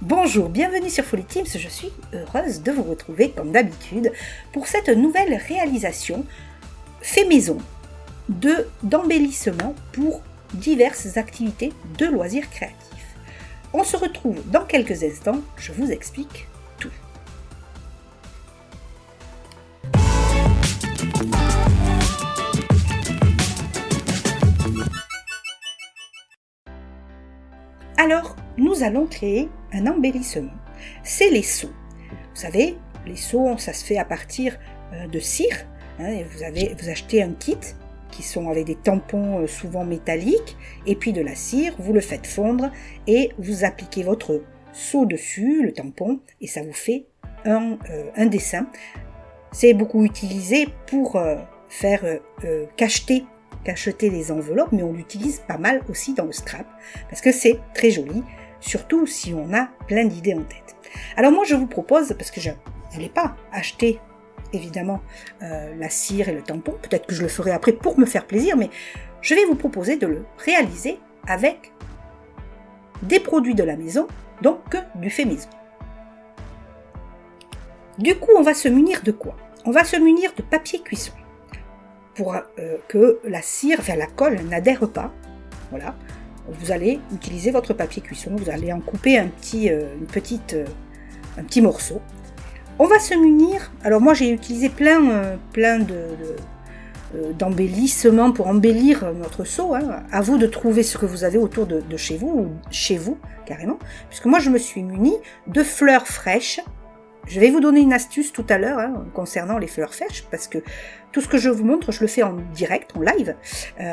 Bonjour, bienvenue sur Folly Teams, je suis heureuse de vous retrouver comme d'habitude pour cette nouvelle réalisation fait maison d'embellissement pour diverses activités de loisirs créatifs. On se retrouve dans quelques instants, je vous explique tout. Alors, nous allons créer un embellissement. C'est les seaux. Vous savez, les seaux, ça se fait à partir de cire. Vous achetez un kit qui sont avec des tampons souvent métalliques et puis de la cire. Vous le faites fondre et vous appliquez votre seau dessus, le tampon, et ça vous fait un dessin. C'est beaucoup utilisé pour faire cacheter les enveloppes, mais on l'utilise pas mal aussi dans le scrap, parce que c'est très joli, surtout si on a plein d'idées en tête. Alors moi je vous propose, parce que je ne voulais pas acheter évidemment la cire et le tampon, peut-être que je le ferai après pour me faire plaisir, mais je vais vous proposer de le réaliser avec des produits de la maison, donc du fait maison. Du coup, on va se munir de quoi? On va se munir de papier cuisson, pour que la cire, la colle n'adhère pas. Voilà. Vous allez utiliser votre papier cuisson, vous allez en couper un petit morceau. On va se munir, alors moi j'ai utilisé plein d'embellissements pour embellir notre seau. À vous de trouver ce que vous avez autour de chez vous, ou chez vous carrément, puisque moi je me suis munie de fleurs fraîches. Je vais vous donner une astuce tout à l'heure concernant les fleurs fraîches, parce que tout ce que je vous montre, je le fais en direct, en live.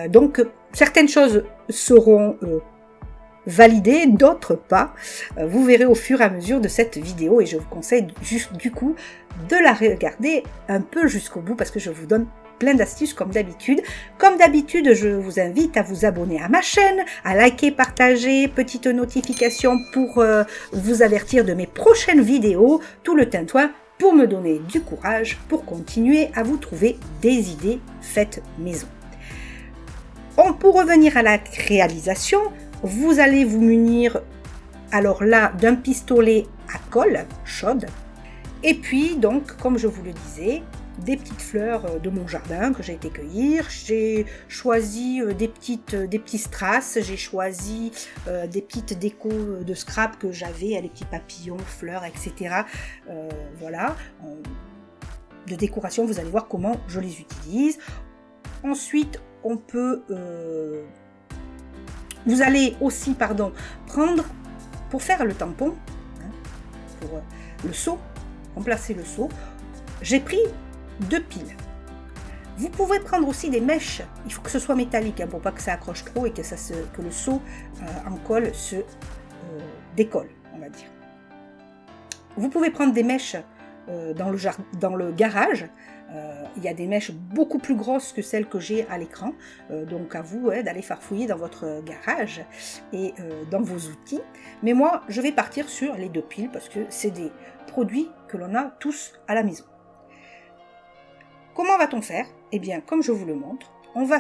Donc, certaines choses seront validées, d'autres pas. Vous verrez au fur et à mesure de cette vidéo, et je vous conseille du coup de la regarder un peu jusqu'au bout, parce que je vous donne plein d'astuces comme d'habitude. Comme d'habitude, je vous invite à vous abonner à ma chaîne, à liker, partager, petite notification pour vous avertir de mes prochaines vidéos, tout le tintouin pour me donner du courage pour continuer à vous trouver des idées faites maison. Pour revenir à la réalisation, vous allez vous munir alors là d'un pistolet à colle chaude, et puis donc comme je vous le disais, des petites fleurs de mon jardin que j'ai été cueillir. J'ai choisi des petits strass, j'ai choisi des petites décos de scrap que j'avais, les petits papillons, fleurs, etc. Voilà, de décoration, vous allez voir comment je les utilise. Ensuite, on peut... vous allez aussi, prendre, pour faire le tampon, pour le seau, remplacer le seau, j'ai pris 2 piles. Vous pouvez prendre aussi des mèches, il faut que ce soit métallique pour pas que ça accroche trop et que le seau en colle se décolle, on va dire. Vous pouvez prendre des mèches dans le garage. Il y a des mèches beaucoup plus grosses que celles que j'ai à l'écran, donc à vous d'aller farfouiller dans votre garage et dans vos outils. Mais moi, je vais partir sur les 2 piles parce que c'est des produits que l'on a tous à la maison. Comment va-t-on faire? Eh bien, comme je vous le montre, on va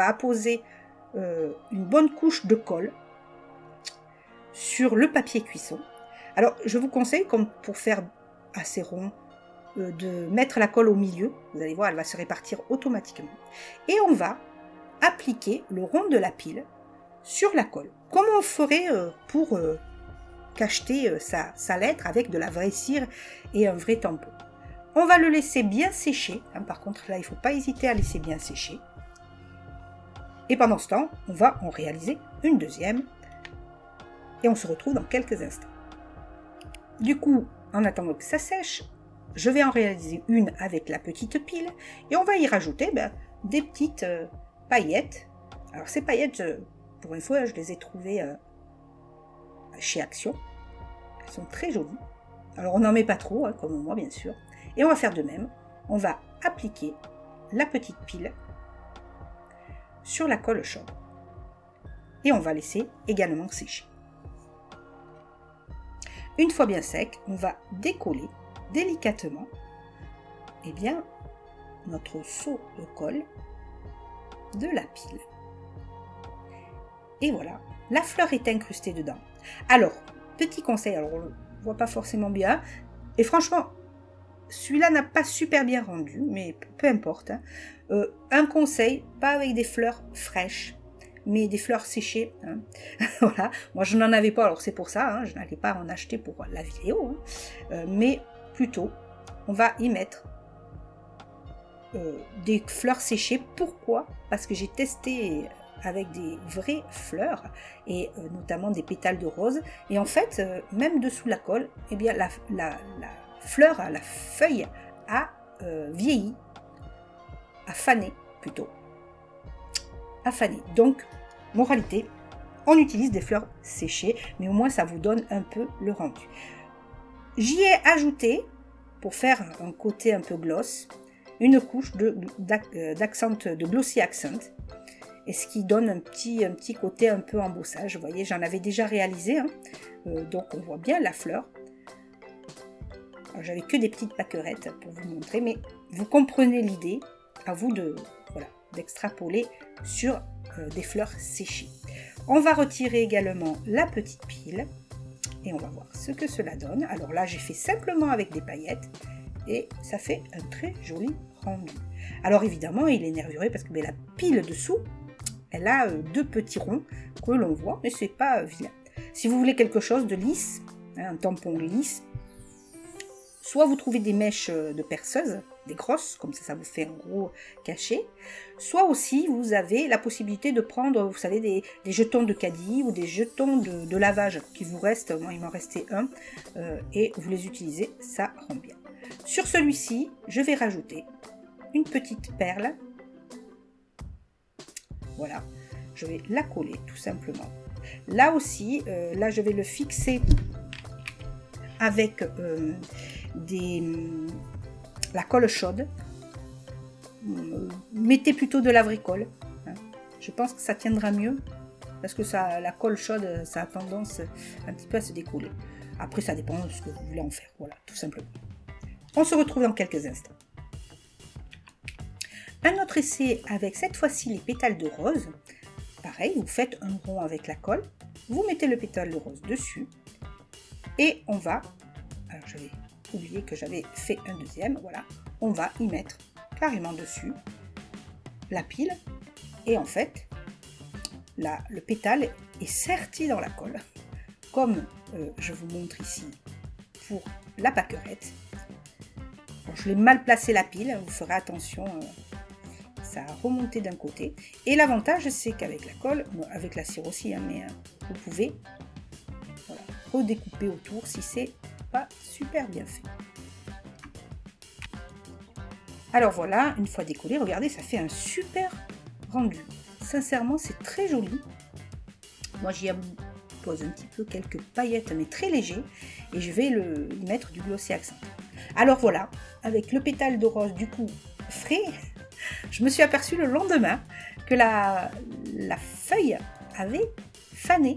apposer une bonne couche de colle sur le papier cuisson. Alors, je vous conseille, comme pour faire assez rond, de mettre la colle au milieu. Vous allez voir, elle va se répartir automatiquement. Et on va appliquer le rond de la pile sur la colle, comme on ferait pour cacheter sa lettre avec de la vraie cire et un vrai tampon. On va le laisser bien sécher. Par contre, là, il ne faut pas hésiter à laisser bien sécher. Et pendant ce temps, on va en réaliser une deuxième. Et on se retrouve dans quelques instants. Du coup, en attendant que ça sèche, je vais en réaliser une avec la petite pile. Et on va y rajouter des petites paillettes. Alors, ces paillettes, pour info, je les ai trouvées chez Action. Elles sont très jolies. Alors, on n'en met pas trop, comme moi, bien sûr. Et on va faire de même, on va appliquer la petite pile sur la colle chaude. Et on va laisser également sécher. Une fois bien sec, on va décoller délicatement notre seau de colle de la pile. Et voilà, la fleur est incrustée dedans. Alors, petit conseil, alors on ne le voit pas forcément bien, et franchement, celui-là n'a pas super bien rendu, mais peu importe. Hein. Un conseil, pas avec des fleurs fraîches, mais des fleurs séchées. Hein. Voilà, moi je n'en avais pas, alors c'est pour ça, hein, je n'allais pas en acheter pour la vidéo, hein. Mais plutôt, on va y mettre des fleurs séchées. Pourquoi? Parce que j'ai testé avec des vraies fleurs et notamment des pétales de rose, et en fait, même dessous la colle, eh bien la fleur, la feuille a vieilli, a fané plutôt, a fané. Donc, moralité, on utilise des fleurs séchées, mais au moins ça vous donne un peu le rendu. J'y ai ajouté, pour faire un côté un peu gloss, une couche de glossy accent, et ce qui donne un petit côté un peu embossage. Vous voyez, j'en avais déjà réalisé, hein. Donc on voit bien la fleur. J'avais que des petites paquerettes pour vous montrer, mais vous comprenez l'idée, à vous d'extrapoler sur des fleurs séchées. On va retirer également la petite pile et on va voir ce que cela donne. Alors là, j'ai fait simplement avec des paillettes et ça fait un très joli rendu. Alors évidemment, il est nervuré parce que la pile dessous, elle a deux petits ronds que l'on voit, mais c'est pas vilain. Si vous voulez quelque chose de lisse, hein, un tampon lisse, soit vous trouvez des mèches de perceuse, des grosses, comme ça vous fait un gros cachet, soit aussi vous avez la possibilité de prendre, vous savez, des jetons de caddie ou des jetons de lavage qui vous restent, moi il m'en restait un, et vous les utilisez, ça rend bien. Sur celui-ci, je vais rajouter une petite perle, voilà, je vais la coller tout simplement. Là aussi, là je vais le fixer avec la colle chaude. Mettez plutôt de l'avricole, hein. Je pense que ça tiendra mieux parce que la colle chaude, ça a tendance un petit peu à se décoller. Après, ça dépend de ce que vous voulez en faire, voilà, tout simplement. On se retrouve dans quelques instants. Un autre essai avec cette fois-ci les pétales de rose. Pareil, vous faites un rond avec la colle, vous mettez le pétale de rose dessus et on va, alors j'avais oublié que j'avais fait un deuxième, voilà, on va y mettre carrément dessus la pile et en fait là, le pétale est serti dans la colle comme je vous montre ici pour la paquerette. Bon, je l'ai mal placé la pile, vous ferez attention, ça a remonté d'un côté et l'avantage c'est qu'avec la colle, avec la cire aussi, hein, mais vous pouvez voilà, redécouper autour si c'est pas super bien fait. Alors voilà, une fois décollé, regardez, ça fait un super rendu. Sincèrement, c'est très joli. Moi, j'y pose un petit peu quelques paillettes, mais très léger, et je vais y mettre du glossy accent. Alors voilà, avec le pétale de rose du coup frais, je me suis aperçue le lendemain que la feuille avait fané.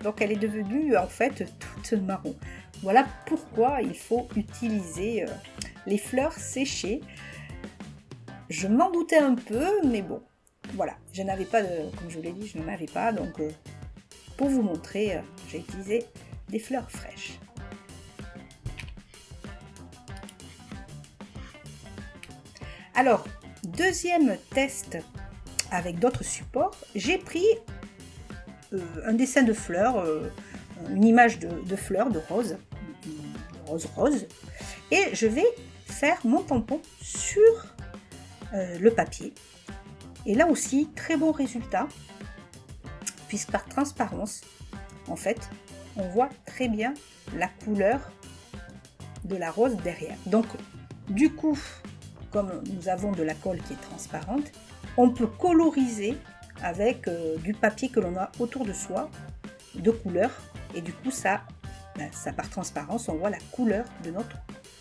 Donc elle est devenue en fait toute marron. Voilà pourquoi il faut utiliser les fleurs séchées. Je m'en doutais un peu, mais bon, voilà, je n'avais pas comme je vous l'ai dit, je n'en avais pas, donc pour vous montrer, j'ai utilisé des fleurs fraîches. Alors, deuxième test avec d'autres supports, j'ai pris un dessin de fleurs, une image de fleurs, de rose, rose, et je vais faire mon tampon sur le papier. Et là aussi, très bon résultat, puisque par transparence, en fait, on voit très bien la couleur de la rose derrière. Donc, du coup, comme nous avons de la colle qui est transparente, on peut coloriser avec du papier que l'on a autour de soi, de couleur, et du coup, ça par transparence, on voit la couleur de notre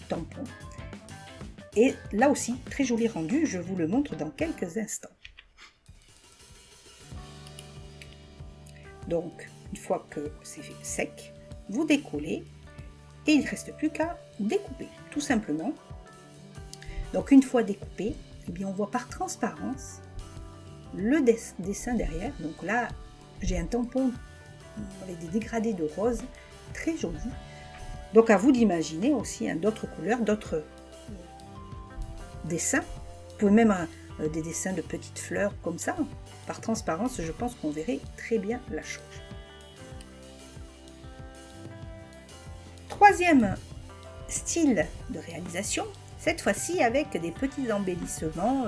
tampon. Et là aussi, très joli rendu, je vous le montre dans quelques instants. Donc, une fois que c'est sec, vous décollez et il ne reste plus qu'à découper, tout simplement. Donc, une fois découpé, eh bien, on voit par transparence le dessin derrière. Donc là, j'ai un tampon avec des dégradés de rose très jolis. Donc à vous d'imaginer aussi d'autres couleurs, d'autres dessins. Vous pouvez même des dessins de petites fleurs comme ça. Par transparence, je pense qu'on verrait très bien la chose. Troisième style de réalisation, cette fois-ci avec des petits embellissements.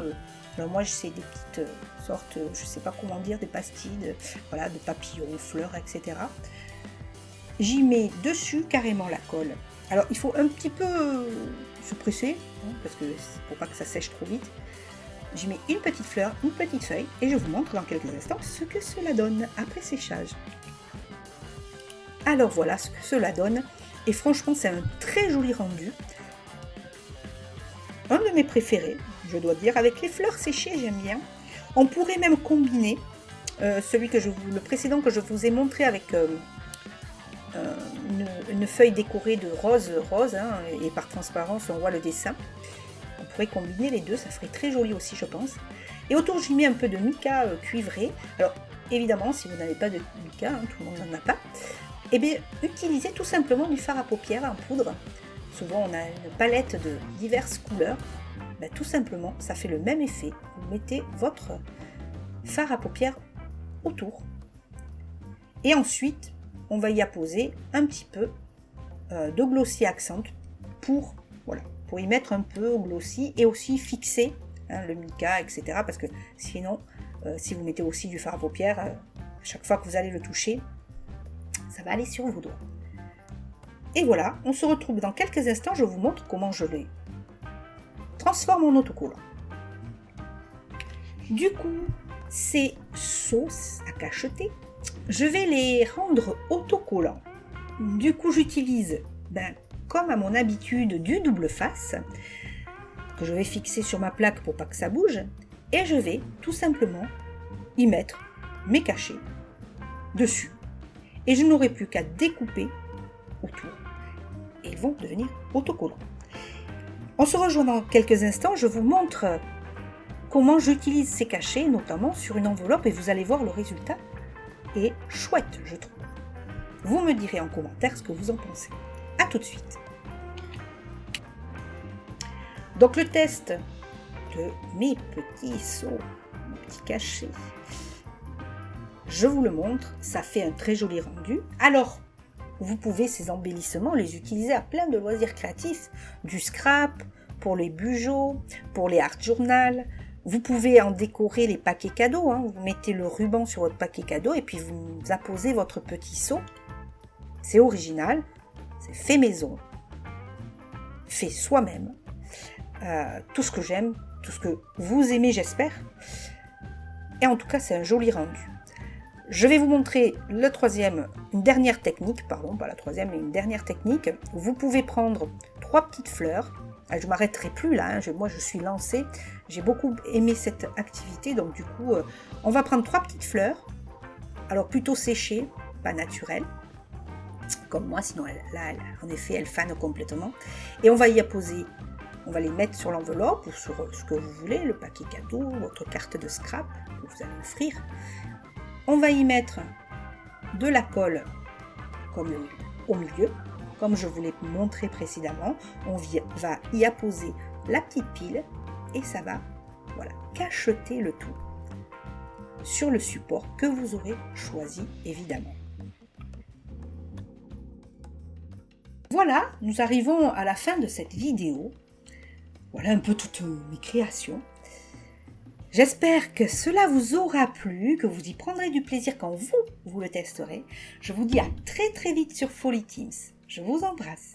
Alors moi, c'est des petites sortes, je ne sais pas comment dire, des pastilles, voilà, de papillons, fleurs, etc. J'y mets dessus carrément la colle. Alors il faut un petit peu se presser, parce que pour pas que ça sèche trop vite. J'y mets une petite fleur, une petite feuille, et je vous montre dans quelques instants ce que cela donne après séchage. Alors voilà ce que cela donne, et franchement c'est un très joli rendu. Un de mes préférés, je dois dire, avec les fleurs séchées, j'aime bien. On pourrait même combiner le précédent que je vous ai montré avec une feuille décorée de rose, et par transparence on voit le dessin. On pourrait combiner les deux, ça ferait très joli aussi, je pense. Et autour, j'y mets un peu de mica cuivré. Alors, évidemment, si vous n'avez pas de mica, tout le monde n'en a pas, eh bien, utilisez tout simplement du fard à paupières en poudre. Souvent, on a une palette de diverses couleurs. Ben, tout simplement, ça fait le même effet. Vous mettez votre fard à paupières autour. Et ensuite, on va y apposer un petit peu de glossy accent pour y mettre un peu au glossy et aussi fixer le mica, etc. Parce que sinon, si vous mettez aussi du fard à paupières, à chaque fois que vous allez le toucher, ça va aller sur vos doigts. Et voilà, on se retrouve dans quelques instants, je vous montre comment je les transforme en autocollant. Du coup, ces sauces à cacheter, je vais les rendre autocollants. Du coup, j'utilise, comme à mon habitude, du double face que je vais fixer sur ma plaque pour pas que ça bouge, et je vais tout simplement y mettre mes cachets dessus. Et je n'aurai plus qu'à découper autour et ils vont devenir autocollants. On se rejoint dans quelques instants, je vous montre comment j'utilise ces cachets, notamment sur une enveloppe, et vous allez voir le résultat est chouette, je trouve. Vous me direz en commentaire ce que vous en pensez. A tout de suite. Donc le test de mes petits seaux, mes petits cachets, je vous le montre, ça fait un très joli rendu. Alors, vous pouvez ces embellissements les utiliser à plein de loisirs créatifs, du scrap, pour les bujots, pour les art journal. Vous pouvez en décorer les paquets cadeaux, vous mettez le ruban sur votre paquet cadeau et puis vous apposez votre petit seau. C'est original, c'est fait maison, fait soi-même. Tout ce que j'aime, tout ce que vous aimez, j'espère. Et en tout cas, c'est un joli rendu. Je vais vous montrer une dernière technique, pardon, pas la troisième, mais une dernière technique. Vous pouvez prendre 3 petites fleurs. Je ne m'arrêterai plus là, moi je suis lancée. J'ai beaucoup aimé cette activité, donc du coup, on va prendre 3 petites fleurs. Alors plutôt séchées, pas naturelles, comme moi, sinon en effet, elles fanent complètement. Et on va y apposer. On va les mettre sur l'enveloppe ou sur ce que vous voulez, le paquet cadeau, votre carte de scrap que vous allez offrir. On va y mettre de la colle comme au milieu, comme je vous l'ai montré précédemment. On va y apposer la petite pile et ça va cacheter le tout sur le support que vous aurez choisi évidemment. Voilà, nous arrivons à la fin de cette vidéo. Voilà un peu toutes mes créations. J'espère que cela vous aura plu, que vous y prendrez du plaisir quand vous le testerez. Je vous dis à très très vite sur Folly Teams. Je vous embrasse.